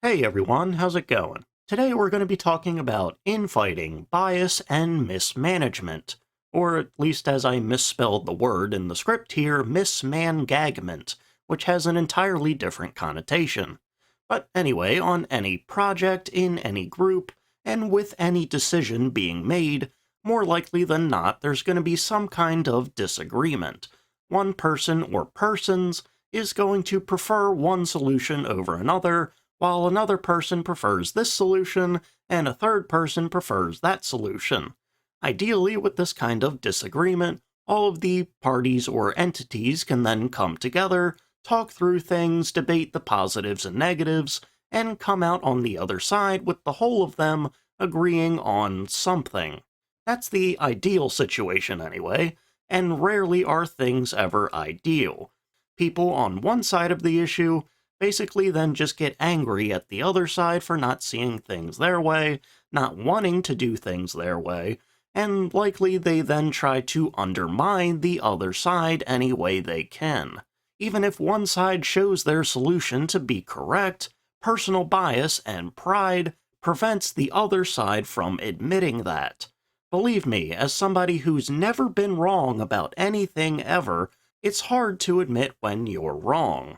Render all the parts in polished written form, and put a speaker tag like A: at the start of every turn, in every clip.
A: Hey everyone, how's it going? Today we're going to be talking about infighting, bias, and mismanagement. Or at least as I misspelled the word in the script here, mismangagment, which has an entirely different connotation. But anyway, on any project, in any group, and with any decision being made, more likely than not there's going to be some kind of disagreement. One person or persons is going to prefer one solution over another, while another person prefers this solution, and a third person prefers that solution. Ideally, with this kind of disagreement, all of the parties or entities can then come together, talk through things, debate the positives and negatives, and come out on the other side with the whole of them agreeing on something. That's the ideal situation anyway, and rarely are things ever ideal. People on one side of the issue basically then just get angry at the other side for not seeing things their way, not wanting to do things their way, and likely they then try to undermine the other side any way they can. Even if one side shows their solution to be correct, personal bias and pride prevents the other side from admitting that. Believe me, as somebody who's never been wrong about anything ever, it's hard to admit when you're wrong.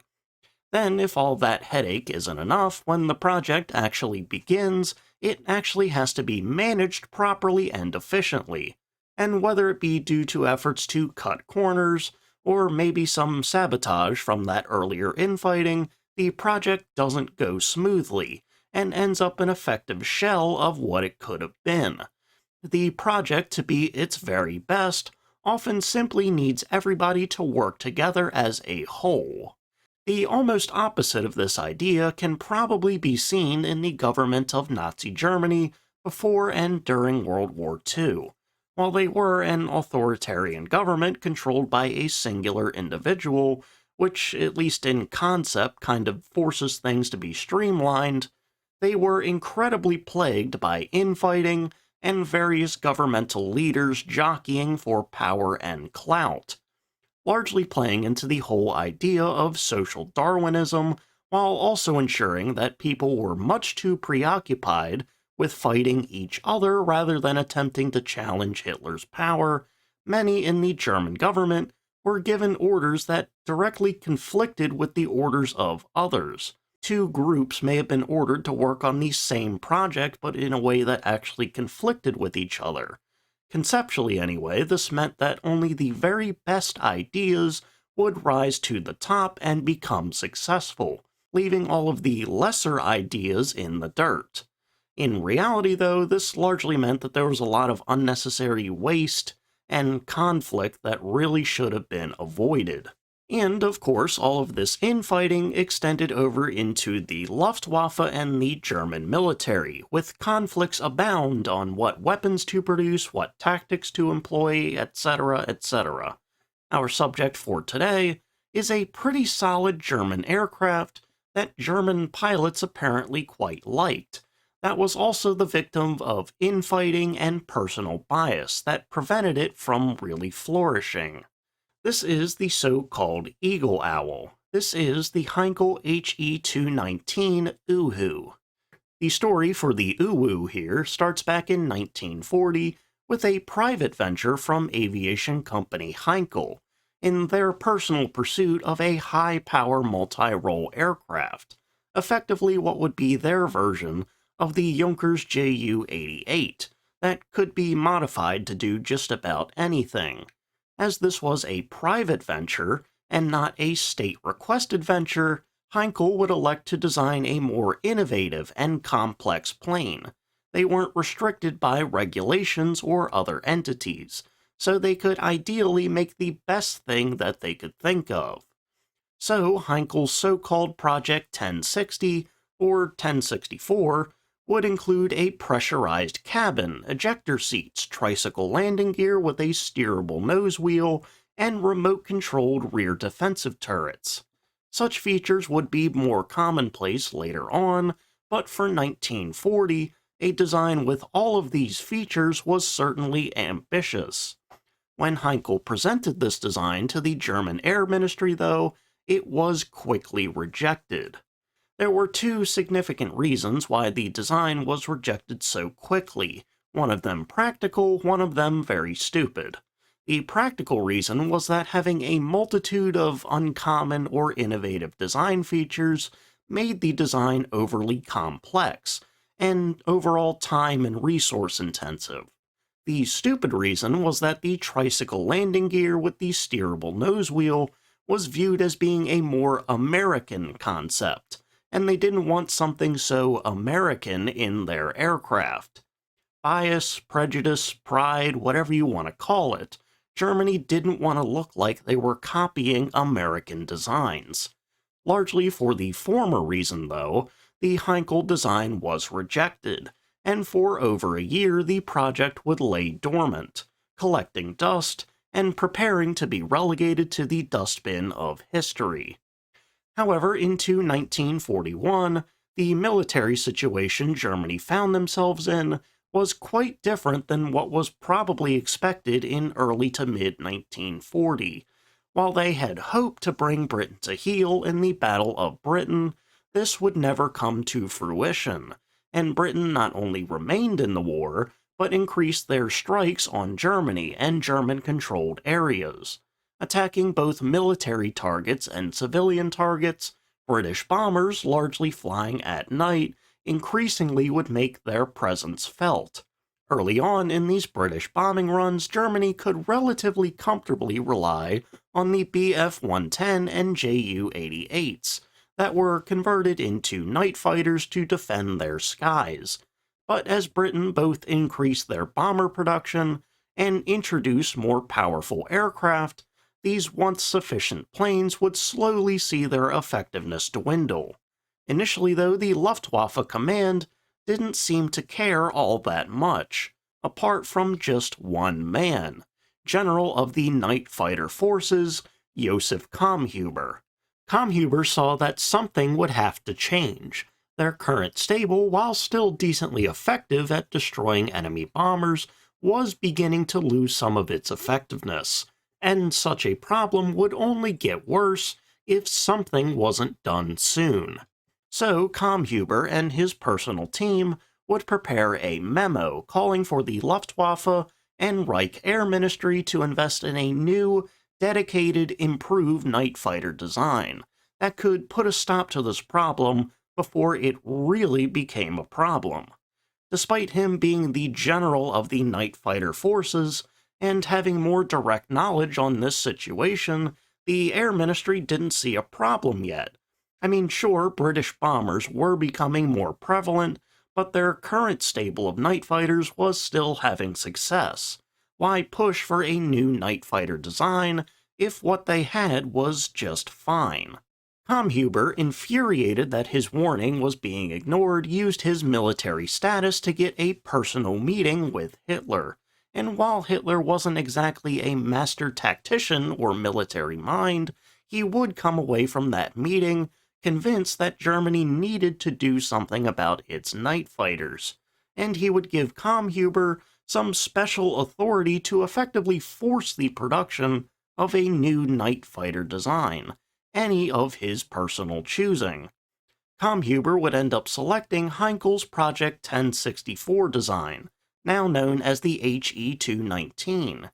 A: Then, if all that headache isn't enough, when the project actually begins, it actually has to be managed properly and efficiently. And whether it be due to efforts to cut corners, or maybe some sabotage from that earlier infighting, the project doesn't go smoothly, and ends up an effective shell of what it could have been. The project, to be its very best, often simply needs everybody to work together as a whole. The almost opposite of this idea can probably be seen in the government of Nazi Germany before and during World War II. While they were an authoritarian government controlled by a singular individual, which, at least in concept, kind of forces things to be streamlined, they were incredibly plagued by infighting and various governmental leaders jockeying for power and clout, largely playing into the whole idea of social Darwinism, while also ensuring that people were much too preoccupied with fighting each other rather than attempting to challenge Hitler's power. Many in the German government were given orders that directly conflicted with the orders of others. Two groups may have been ordered to work on the same project, but in a way that actually conflicted with each other. Conceptually anyway, this meant that only the very best ideas would rise to the top and become successful, leaving all of the lesser ideas in the dirt. In reality, though, this largely meant that there was a lot of unnecessary waste and conflict that really should have been avoided. And, of course, all of this infighting extended over into the Luftwaffe and the German military, with conflicts abound on what weapons to produce, what tactics to employ, etc., etc. Our subject for today is a pretty solid German aircraft that German pilots apparently quite liked, that was also the victim of infighting and personal bias that prevented it from really flourishing. This is the so-called Eagle Owl. This is the Heinkel He-219 Uhu. The story for the Uwu here starts back in 1940 with a private venture from aviation company Heinkel in their personal pursuit of a high-power multi-role aircraft, effectively what would be their version of the Junkers Ju-88, that could be modified to do just about anything. As this was a private venture, and not a state-requested venture, Heinkel would elect to design a more innovative and complex plane. They weren't restricted by regulations or other entities, so they could ideally make the best thing that they could think of. So Heinkel's so-called Project 1060, or 1064, would include a pressurized cabin, ejector seats, tricycle landing gear with a steerable nose wheel, and remote-controlled rear defensive turrets. Such features would be more commonplace later on, but for 1940, a design with all of these features was certainly ambitious. When Heinkel presented this design to the German Air Ministry, though, it was quickly rejected. There were two significant reasons why the design was rejected so quickly, one of them practical, one of them very stupid. The practical reason was that having a multitude of uncommon or innovative design features made the design overly complex, and overall time and resource intensive. The stupid reason was that the tricycle landing gear with the steerable nose wheel was viewed as being a more American concept, and they didn't want something so American in their aircraft. Bias, prejudice, pride, whatever you want to call it, Germany didn't want to look like they were copying American designs. Largely for the former reason, though, the Heinkel design was rejected, and for over a year the project would lay dormant, collecting dust and preparing to be relegated to the dustbin of history. However, into 1941, the military situation Germany found themselves in was quite different than what was probably expected in early to mid-1940. While they had hoped to bring Britain to heel in the Battle of Britain, this would never come to fruition, and Britain not only remained in the war, but increased their strikes on Germany and German-controlled areas. Attacking both military targets and civilian targets, British bombers, largely flying at night, increasingly would make their presence felt. Early on in these British bombing runs, Germany could relatively comfortably rely on the Bf-110 and Ju-88s that were converted into night fighters to defend their skies. But as Britain both increased their bomber production and introduced more powerful aircraft, these once sufficient planes would slowly see their effectiveness dwindle. Initially, though, the Luftwaffe command didn't seem to care all that much, apart from just one man, general of the night fighter forces, Josef Kammhuber. Kammhuber saw that something would have to change. Their current stable, while still decently effective at destroying enemy bombers, was beginning to lose some of its effectiveness, and such a problem would only get worse if something wasn't done soon. So Kammhuber and his personal team would prepare a memo calling for the Luftwaffe and Reich Air Ministry to invest in a new, dedicated, improved night fighter design that could put a stop to this problem before it really became a problem. Despite him being the general of the night fighter forces and having more direct knowledge on this situation, the Air Ministry didn't see a problem yet. I mean, sure, British bombers were becoming more prevalent, but their current stable of night fighters was still having success. Why push for a new night fighter design if what they had was just fine? Kammhuber, infuriated that his warning was being ignored, used his military status to get a personal meeting with Hitler. And while Hitler wasn't exactly a master tactician or military mind, he would come away from that meeting convinced that Germany needed to do something about its night fighters, and he would give Kammhuber some special authority to effectively force the production of a new night fighter design, any of his personal choosing. Kammhuber would end up selecting Heinkel's Project 1064 design, now known as the HE-219,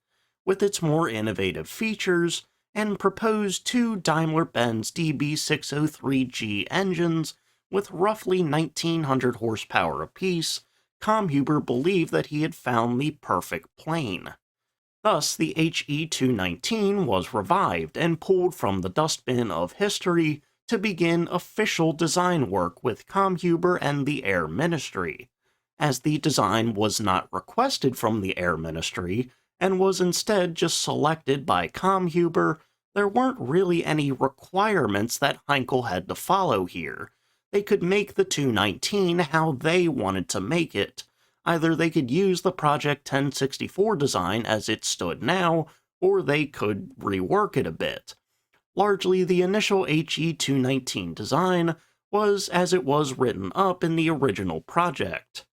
A: with its more innovative features, and proposed two Daimler-Benz DB603G engines with roughly 1900 horsepower apiece. Kammhuber believed that he had found the perfect plane. Thus, the HE-219 was revived and pulled from the dustbin of history to begin official design work with Kammhuber and the Air Ministry. As the design was not requested from the Air Ministry, and was instead just selected by Kammhuber, there weren't really any requirements that Heinkel had to follow here. They could make the 219 how they wanted to make it. Either they could use the Project 1064 design as it stood now, or they could rework it a bit. Largely, the initial HE-219 design was as it was written up in the original project.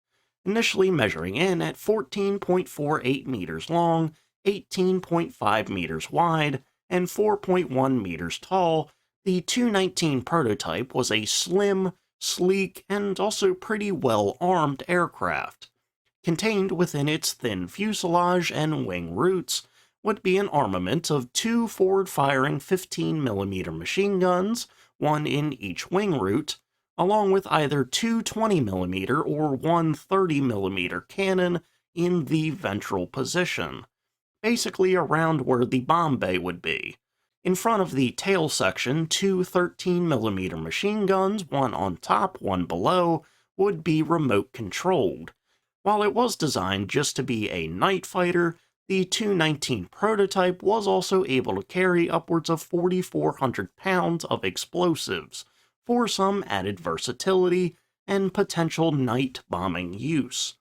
A: Initially measuring in at 14.48 meters long, 18.5 meters wide, and 4.1 meters tall, the 219 prototype was a slim, sleek, and also pretty well-armed aircraft. Contained within its thin fuselage and wing roots would be an armament of two forward-firing 15mm machine guns, one in each wing root, along with either two 20mm or one 30mm cannon in the ventral position, basically around where the bomb bay would be. In front of the tail section, two 13mm machine guns, one on top, one below, would be remote controlled. While it was designed just to be a night fighter, the 219 prototype was also able to carry upwards of 4,400 pounds of explosives for some added versatility and potential night bombing use.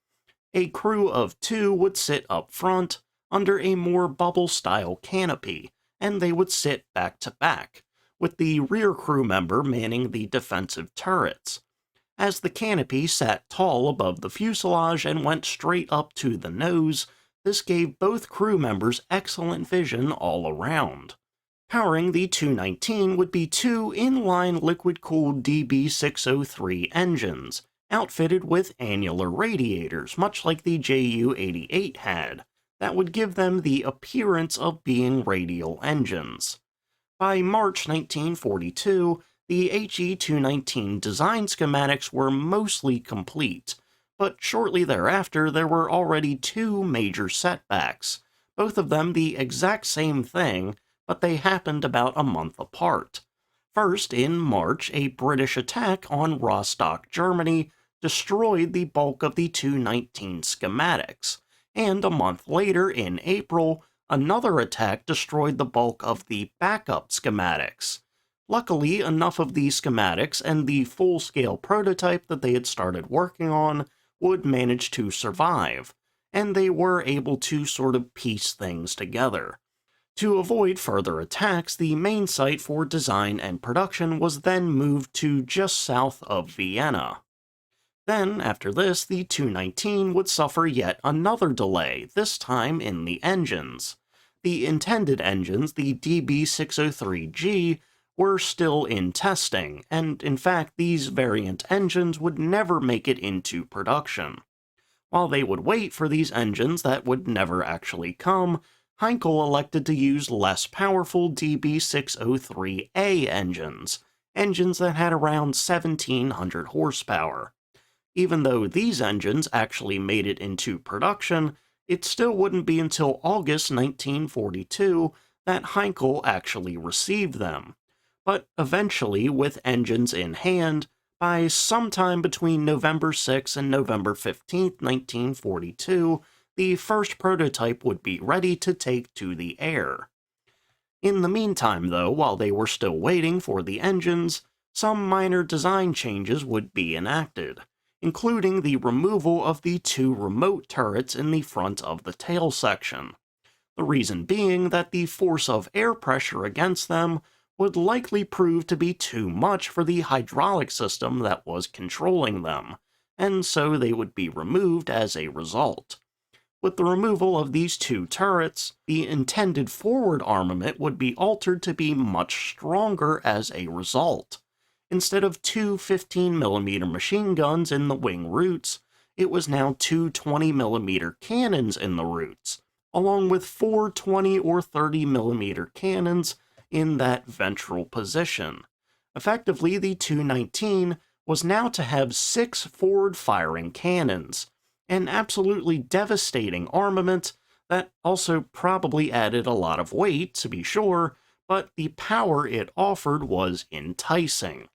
A: A crew of two would sit up front under a more bubble-style canopy, and they would sit back to back, with the rear crew member manning the defensive turrets. As the canopy sat tall above the fuselage and went straight up to the nose, this gave both crew members excellent vision all around. Powering the 219 would be two inline liquid-cooled DB603 engines, outfitted with annular radiators, much like the Ju-88 had, that would give them the appearance of being radial engines. By March 1942, the HE-219 design schematics were mostly complete, but shortly thereafter there were already two major setbacks, both of them the exact same thing, but they happened about a month apart. First, in March, a British attack on Rostock, Germany, destroyed the bulk of the 219 schematics, and a month later, in April, another attack destroyed the bulk of the backup schematics. Luckily, enough of the schematics and the full-scale prototype that they had started working on would manage to survive, and they were able to sort of piece things together. To avoid further attacks, the main site for design and production was then moved to just south of Vienna. Then, after this, the 219 would suffer yet another delay, this time in the engines. The intended engines, the DB603G, were still in testing, and in fact these variant engines would never make it into production. While they would wait for these engines that would never actually come, Heinkel elected to use less powerful DB603A engines that had around 1,700 horsepower. Even though these engines actually made it into production, it still wouldn't be until August 1942 that Heinkel actually received them. But eventually, with engines in hand, by sometime between November 6 and November 15, 1942, the first prototype would be ready to take to the air. In the meantime, though, while they were still waiting for the engines, some minor design changes would be enacted, including the removal of the two remote turrets in the front of the tail section. The reason being that the force of air pressure against them would likely prove to be too much for the hydraulic system that was controlling them, and so they would be removed as a result. With the removal of these two turrets, the intended forward armament would be altered to be much stronger as a result. Instead of two 15mm machine guns in the wing roots, it was now two 20mm cannons in the roots, along with four 20 or 30mm cannons in that ventral position. Effectively, the 219 was now to have 6 forward-firing cannons, an absolutely devastating armament that also probably added a lot of weight, to be sure, but the power it offered was enticing.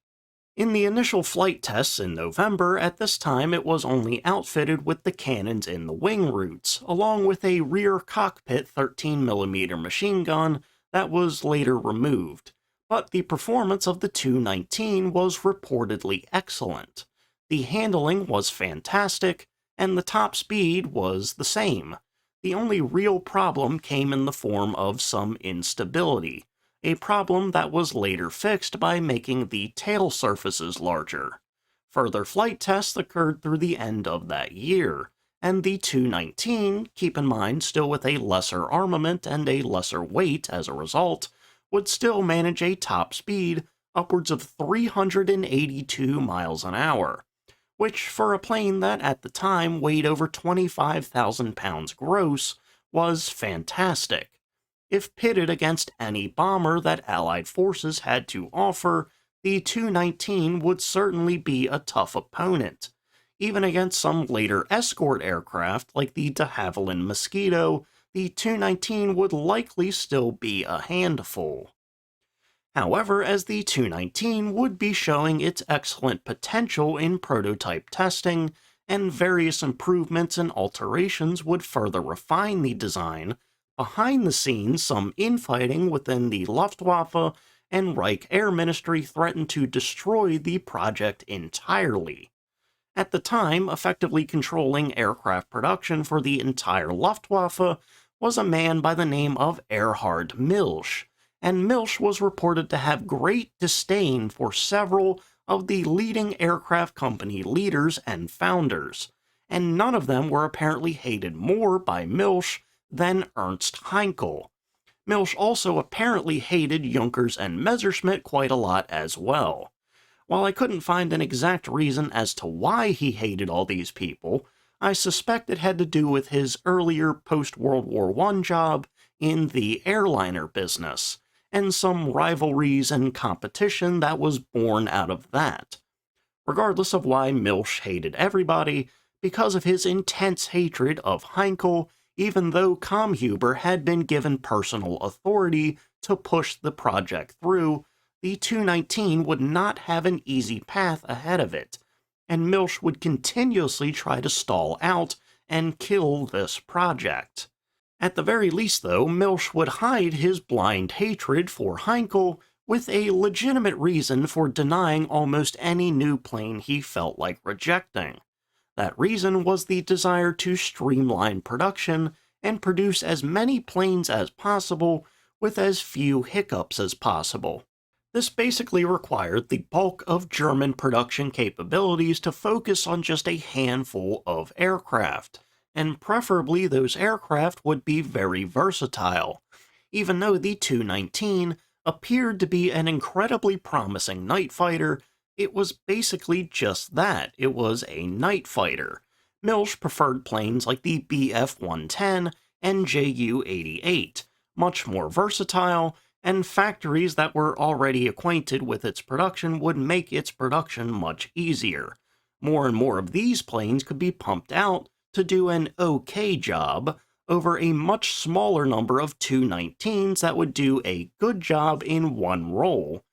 A: In the initial flight tests in November, at this time it was only outfitted with the cannons in the wing roots, along with a rear cockpit 13mm machine gun that was later removed, but the performance of the 219 was reportedly excellent. The handling was fantastic, and the top speed was the same. The only real problem came in the form of some instability, a problem that was later fixed by making the tail surfaces larger. Further flight tests occurred through the end of that year, and the 219, keep in mind still with a lesser armament and a lesser weight as a result, would still manage a top speed upwards of 382 miles an hour, which for a plane that at the time weighed over 25,000 pounds gross was fantastic. If pitted against any bomber that Allied forces had to offer, the Tu-19 would certainly be a tough opponent. Even against some later escort aircraft like the de Havilland Mosquito, the Tu-19 would likely still be a handful. However, as the Tu-19 would be showing its excellent potential in prototype testing, and various improvements and alterations would further refine the design, behind the scenes some infighting within the Luftwaffe and Reich Air Ministry threatened to destroy the project entirely. At the time, effectively controlling aircraft production for the entire Luftwaffe was a man by the name of Erhard Milch, and Milch was reported to have great disdain for several of the leading aircraft company leaders and founders, and none of them were apparently hated more by Milch than Ernst Heinkel. Milch also apparently hated Junkers and Messerschmitt quite a lot as well. While I couldn't find an exact reason as to why he hated all these people, I suspect it had to do with his earlier post-World War I job in the airliner business, and some rivalries and competition that was born out of that. Regardless of why Milch hated everybody, because of his intense hatred of Heinkel, even though Comhuber had been given personal authority to push the project through, the Tu-19 would not have an easy path ahead of it, and Milch would continuously try to stall out and kill this project. At the very least, though, Milch would hide his blind hatred for Heinkel with a legitimate reason for denying almost any new plane he felt like rejecting. That reason was the desire to streamline production and produce as many planes as possible with as few hiccups as possible. This basically required the bulk of German production capabilities to focus on just a handful of aircraft, and preferably those aircraft would be very versatile. Even though the Tu-19 appeared to be an incredibly promising night fighter, it was basically just that. It was a night fighter. Milch preferred planes like the Bf-110 and Ju-88, much more versatile, and factories that were already acquainted with its production would make its production much easier. More and more of these planes could be pumped out to do an okay job over a much smaller number of Tu-19s that would do a good job in one role.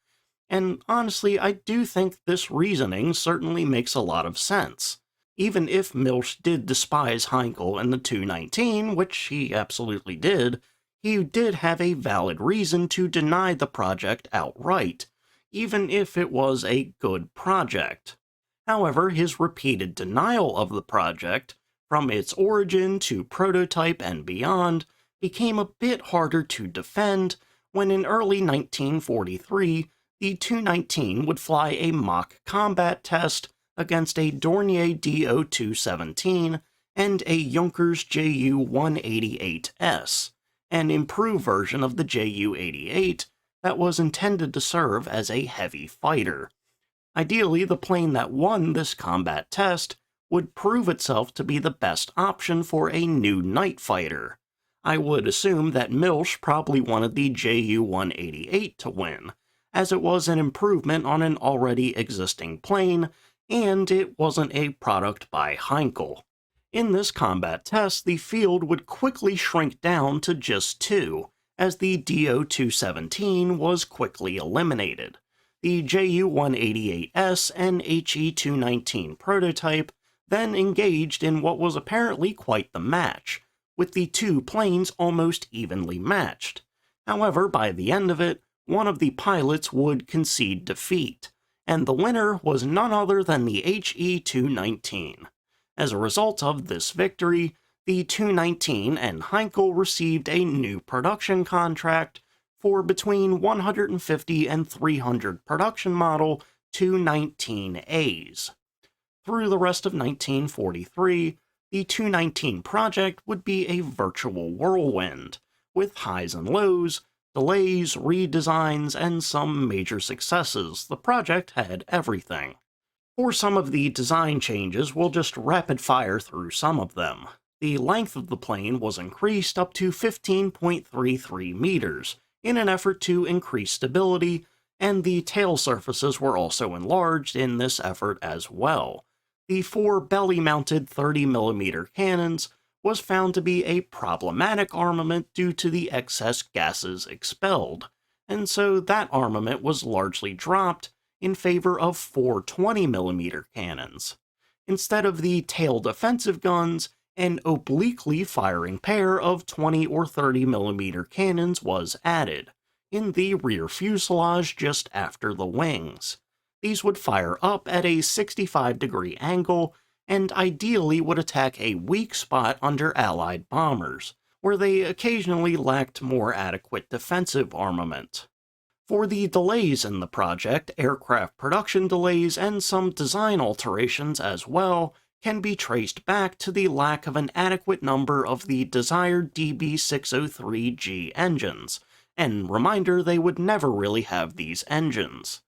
A: And honestly, I do think this reasoning certainly makes a lot of sense. Even if Milch did despise Heinkel and the Tu-19, which he absolutely did, he did have a valid reason to deny the project outright, even if it was a good project. However, his repeated denial of the project, from its origin to prototype and beyond, became a bit harder to defend when in early 1943, the Tu-19 would fly a mock combat test against a Dornier Do-217 and a Junkers Ju-188S, an improved version of the Ju-88 that was intended to serve as a heavy fighter. Ideally, the plane that won this combat test would prove itself to be the best option for a new night fighter. I would assume that Milch probably wanted the Ju-188 to win, as it was an improvement on an already existing plane, and it wasn't a product by Heinkel. In this combat test, the field would quickly shrink down to just two, as the Do-217 was quickly eliminated. The Ju-188S and He-219 prototype then engaged in what was apparently quite the match, with the two planes almost evenly matched. However, by the end of it, one of the pilots would concede defeat, and the winner was none other than the He-219. As a result of this victory, the Tu-19 and Heinkel received a new production contract for between 150 and 300 production model Tu-19As. Through the rest of 1943, the Tu-19 project would be a virtual whirlwind, with highs and lows, Delays, redesigns, and some major successes, the project had everything. For some of the design changes, we'll just rapid fire through some of them. The length of the plane was increased up to 15.33 meters in an effort to increase stability, and the tail surfaces were also enlarged in this effort as well. The 4 belly-mounted 30mm cannons was found to be a problematic armament due to the excess gases expelled, and so that armament was largely dropped in favor of 4 20mm cannons. Instead of the tail defensive guns, an obliquely firing pair of 20 or 30mm cannons was added, in the rear fuselage just after the wings. These would fire up at a 65-degree angle and ideally would attack a weak spot under Allied bombers, where they occasionally lacked more adequate defensive armament. For the delays in the project, aircraft production delays and some design alterations as well can be traced back to the lack of an adequate number of the desired DB603G engines, and reminder they would never really have these engines.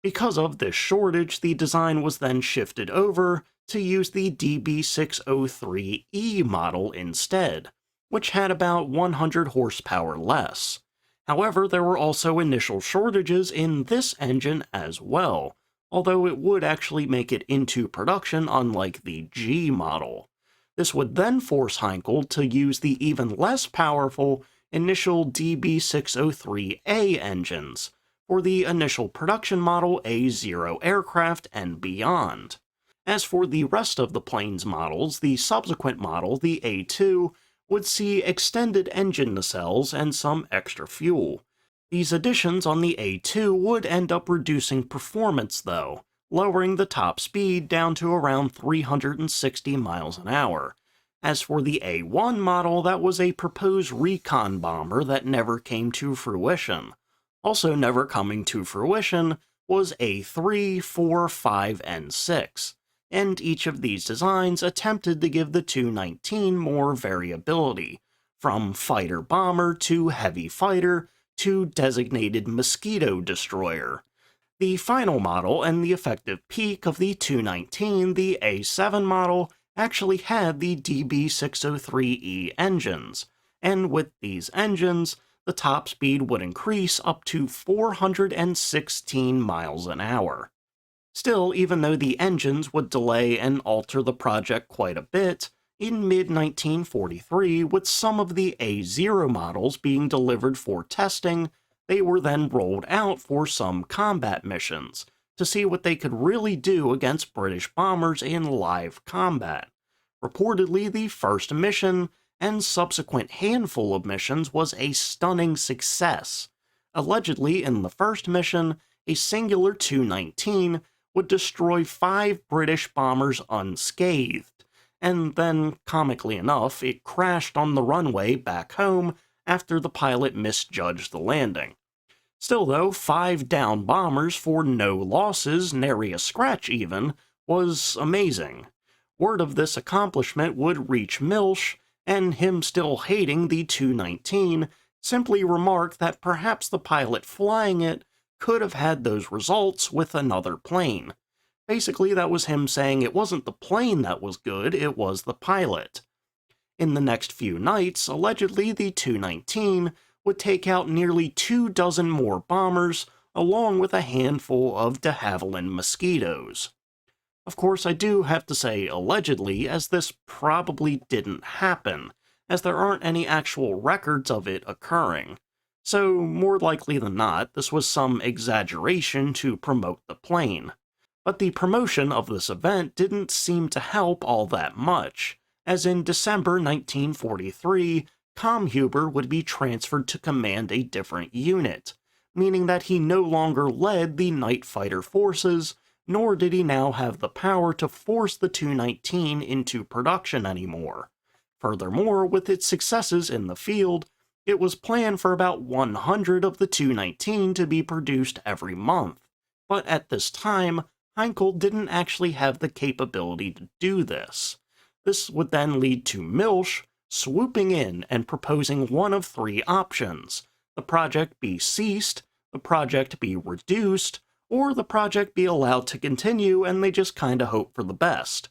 A: Because of this shortage, the design was then shifted over to use the DB603E model instead, which had about 100 horsepower less. However, there were also initial shortages in this engine as well, although it would actually make it into production unlike the G model. This would then force Heinkel to use the even less powerful initial DB603A engines for the initial production model A0 aircraft and beyond. As for the rest of the plane's models, the subsequent model, the A2, would see extended engine nacelles and some extra fuel. These additions on the A2 would end up reducing performance though, lowering the top speed down to around 360 miles an hour. As for the A1 model, that was a proposed recon bomber that never came to fruition. Also never coming to fruition was A3, 4, 5, and 6. And each of these designs attempted to give the Tu-19 more variability, from fighter-bomber to heavy fighter to designated mosquito destroyer. The final model and the effective peak of the Tu-19, the A7 model, actually had the DB603E engines, and with these engines, the top speed would increase up to 416 miles an hour. Still, even though the engines would delay and alter the project quite a bit, in mid-1943, with some of the A0 models being delivered for testing, they were then rolled out for some combat missions, to see what they could really do against British bombers in live combat. Reportedly, the first mission and subsequent handful of missions was a stunning success. Allegedly, in the first mission, a singular Tu-19 would destroy 5 British bombers unscathed, and then, comically enough, it crashed on the runway back home after the pilot misjudged the landing. Still though, 5 down bombers for no losses, nary a scratch even, was amazing. Word of this accomplishment would reach Milch, and him still hating the Tu-19, simply remarked that perhaps the pilot flying it could have had those results with another plane. Basically, that was him saying it wasn't the plane that was good, it was the pilot. In the next few nights, allegedly the Tu-19 would take out nearly 24 more bombers, along with a handful of de Havilland mosquitoes. Of course, I do have to say allegedly, as this probably didn't happen, as there aren't any actual records of it occurring. So, more likely than not, this was some exaggeration to promote the plane. But the promotion of this event didn't seem to help all that much, as in December 1943, Comhuber would be transferred to command a different unit, meaning that he no longer led the night fighter forces, nor did he now have the power to force the Tu-19 into production anymore. Furthermore, with its successes in the field, it was planned for about 100 of the Tu-19 to be produced every month, but at this time, Heinkel didn't actually have the capability to do this. This would then lead to Milch swooping in and proposing one of 3 options, the project be ceased, the project be reduced, or the project be allowed to continue and they just kinda hope for the best.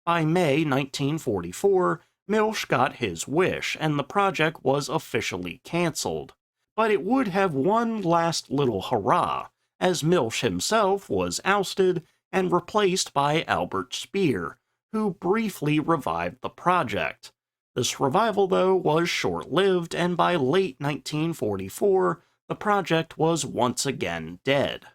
A: By May 1944, Milch got his wish, and the project was officially cancelled. But it would have one last little hurrah, as Milch himself was ousted and replaced by Albert Speer, who briefly revived the project. This revival, though, was short-lived, and by late 1944, the project was once again dead.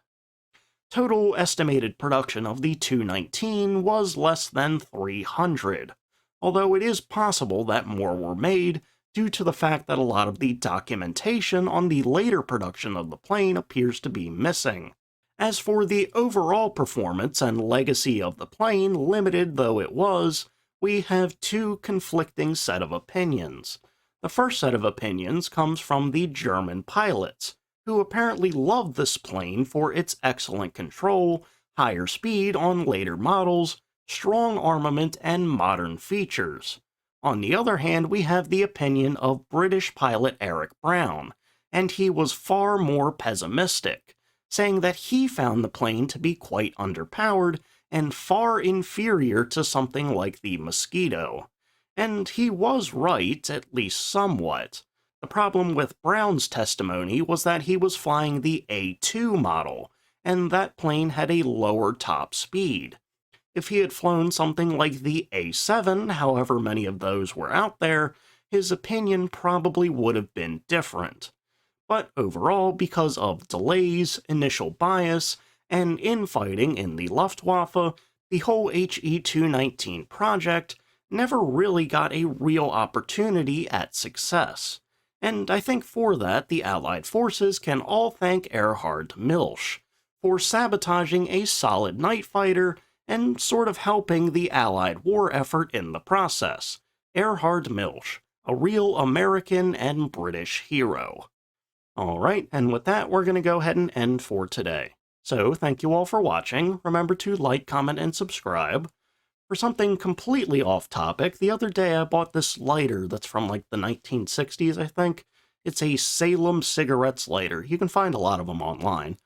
A: Total estimated production of the Tu-19 was less than 300, although it is possible that more were made due to the fact that a lot of the documentation on the later production of the plane appears to be missing. As for the overall performance and legacy of the plane, limited though it was, we have two conflicting set of opinions. The first set of opinions comes from the German pilots, who apparently loved this plane for its excellent control, higher speed on later models, strong armament, and modern features. On the other hand, we have the opinion of British pilot Eric Brown, and he was far more pessimistic, saying that he found the plane to be quite underpowered and far inferior to something like the Mosquito. And he was right, at least somewhat. The problem with Brown's testimony was that he was flying the A2 model, and that plane had a lower top speed. If he had flown something like the A7, however many of those were out there, his opinion probably would have been different. But overall, because of delays, initial bias, and infighting in the Luftwaffe, the whole HE-219 project never really got a real opportunity at success. And I think for that, the Allied forces can all thank Erhard Milch for sabotaging a solid night fighter and sort of helping the Allied war effort in the process. Erhard Milch, a real American and British hero. Alright, and with that, we're going to go ahead and end for today. So, thank you all for watching. Remember to like, comment, and subscribe. For something completely off topic, the other day I bought this lighter that's from like the 1960s, I think. It's a Salem cigarettes lighter. You can find a lot of them online.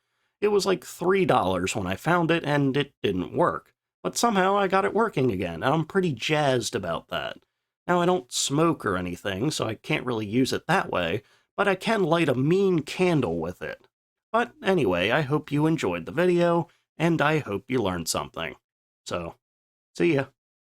A: It was like $3 when I found it, and it didn't work. But somehow I got it working again, and I'm pretty jazzed about that. Now, I don't smoke or anything, so I can't really use it that way, but I can light a mean candle with it. But anyway, I hope you enjoyed the video, and I hope you learned something. So, see ya.